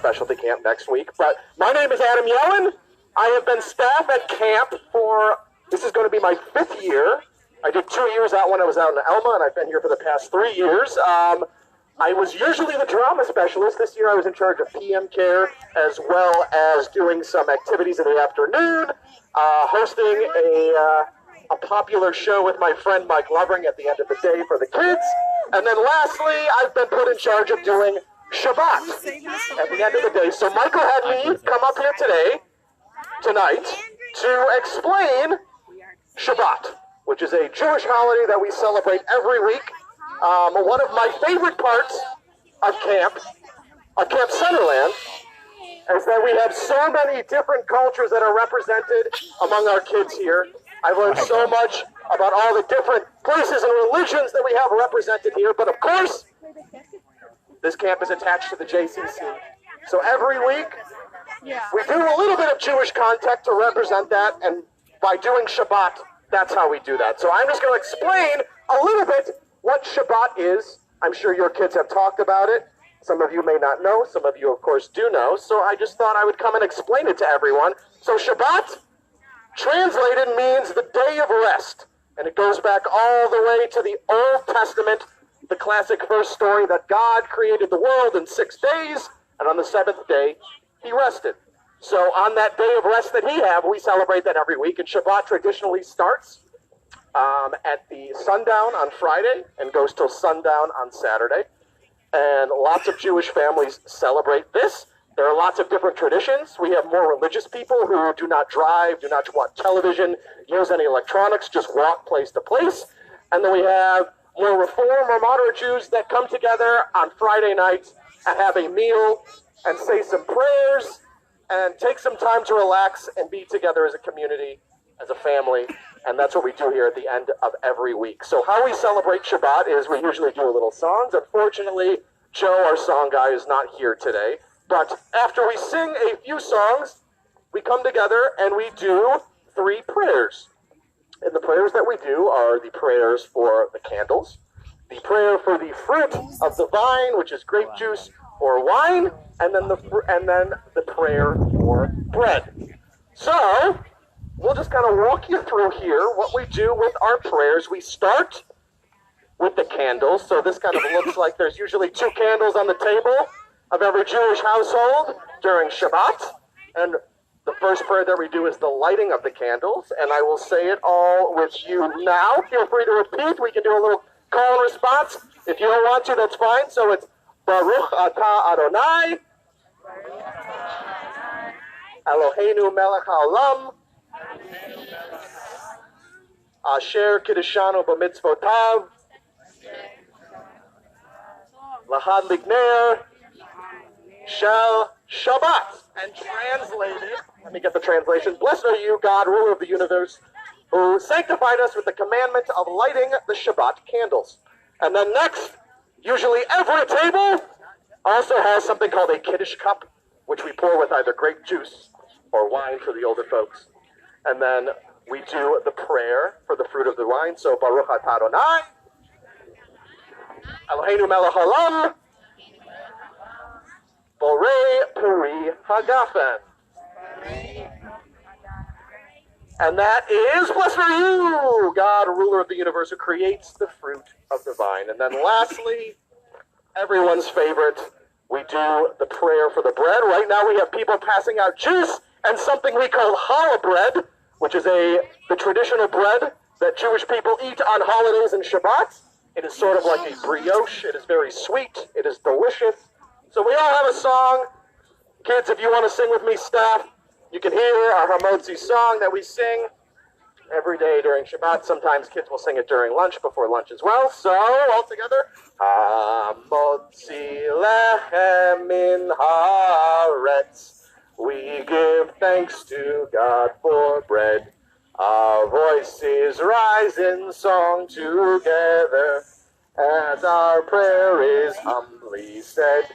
specialty camp next week. But my name is Adam Yellen. I have been staff at camp for, this is going to be my 5th year. I did 2 years out when I was out in Elma, and I've been here for the past 3 years. I was usually the drama specialist. This year I was in charge of PM care, as well as doing some activities in the afternoon, hosting a popular show with my friend Mike Lovering at the end of the day for the kids. And then lastly, I've been put in charge of doing Shabbat at the end of the day. So Michael had me come up here tonight, to explain Shabbat, which is a Jewish holiday that we celebrate every week. One of my favorite parts of Camp Centerland, is that we have so many different cultures that are represented among our kids here. I've learned so much about all the different places and religions that we have represented here, but of course, this camp is attached to the JCC. So every week, we do a little bit of Jewish content to represent that, and by doing Shabbat, that's how we do that. So I'm just going to explain a little bit what Shabbat is. I'm sure your kids have talked about it. Some of you may not know. Some of you, of course, do know. So I just thought I would come and explain it to everyone. So Shabbat, translated, means the day of rest. And it goes back all the way to the Old Testament, the classic first story that God created the world in 6 days, and on the 7th day, he rested. So on that day of rest that he had, we celebrate that every week. And Shabbat traditionally starts at the sundown on Friday and goes till sundown on Saturday. And lots of Jewish families celebrate this. There are lots of different traditions. We have more religious people who do not drive, do not watch television, use any electronics, just walk place to place. And then we have more Reform or moderate Jews that come together on Friday nights and have a meal and say some prayers and take some time to relax and be together as a community, as a family. And that's what we do here at the end of every week. So how we celebrate Shabbat is we usually do a little songs. Unfortunately, Joe, our song guy, is not here today. But after we sing a few songs, we come together and we do 3 prayers. And the prayers that we do are the prayers for the candles, the prayer for the fruit of the vine, which is grape juice or wine, and then the prayer for bread. So we'll just kind of walk you through here what we do with our prayers. We start with the candles. So this kind of looks like there's usually 2 candles on the table of every Jewish household during Shabbat. And the first prayer that we do is the lighting of the candles. And I will say it all with you now. Feel free to repeat. We can do a little call and response. If you don't want to, that's fine. So it's Baruch Atah Adonai, Eloheinu melech haolam, Asher Kiddushanu b'mitzvotav, Lahad Ligner, Shel Shabbat. And translated, let me get the translation. Blessed are you, God, ruler of the universe, who sanctified us with the commandment of lighting the Shabbat candles. And then next, usually every table also has something called a Kiddush cup, which we pour with either grape juice or wine for the older folks. And then we do the prayer for the fruit of the wine. So Baruch Atah Adonai, Eloheinu melech haolam, Borei Peri Hagafen. And that is, blessed are you, God, ruler of the universe, who creates the fruit of the vine. And then lastly, everyone's favorite, we do the prayer for the bread. Right now we have people passing out juice and something we call challah bread, which is the traditional bread that Jewish people eat on holidays and Shabbat. It is sort of like a brioche. It is very sweet. It is delicious. So we all have a song. Kids, if you want to sing with me, staff, you can hear our Hamotzi song that we sing every day during Shabbat. Sometimes kids will sing it during lunch, before lunch as well. So, all together. Hamotzi lechem min haaretz. We give thanks to God for bread. Our voices rise in song together as our prayer is humbly said.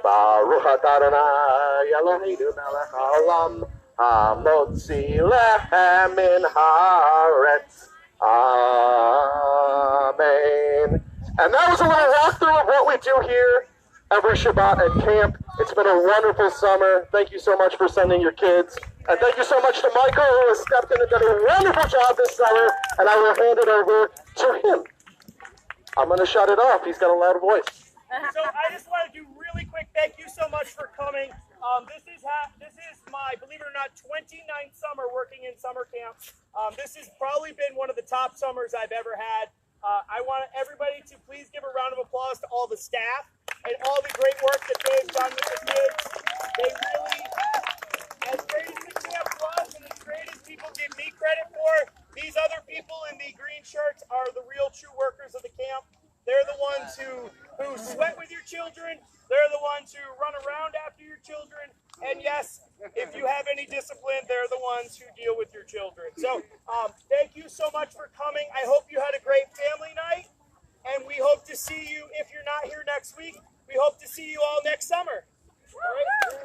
Baruch Atah Adonai Eloheinu melech haolam, hamotzi lechem min haaretz. Amen. And that was a little walkthrough of what we do here every Shabbat at camp. It's been a wonderful summer. Thank you so much for sending your kids. And thank you so much to Michael, who has stepped in and done a wonderful job this summer. And I will hand it over to him. I'm going to shut it off. He's got a loud voice. So I just want to do really quick. Thank you so much for coming. This is my, believe it or not, 29th summer working in summer camp. This has probably been one of the top summers I've ever had. I want everybody to please give a round of applause to all the staff and all the great work that they've done with the kids. They really, as great as the camp was and as great as people give me credit for, these other people in the green shirts are the real true workers of the camp. They're the ones who sweat with your children. They're the ones who run around after your children. And yes, if you have any discipline, they're the ones who deal with your children. So thank you so much for coming. I hope you had a great family night. And we hope to see you, if you're not here next week, we hope to see you all next summer. All right?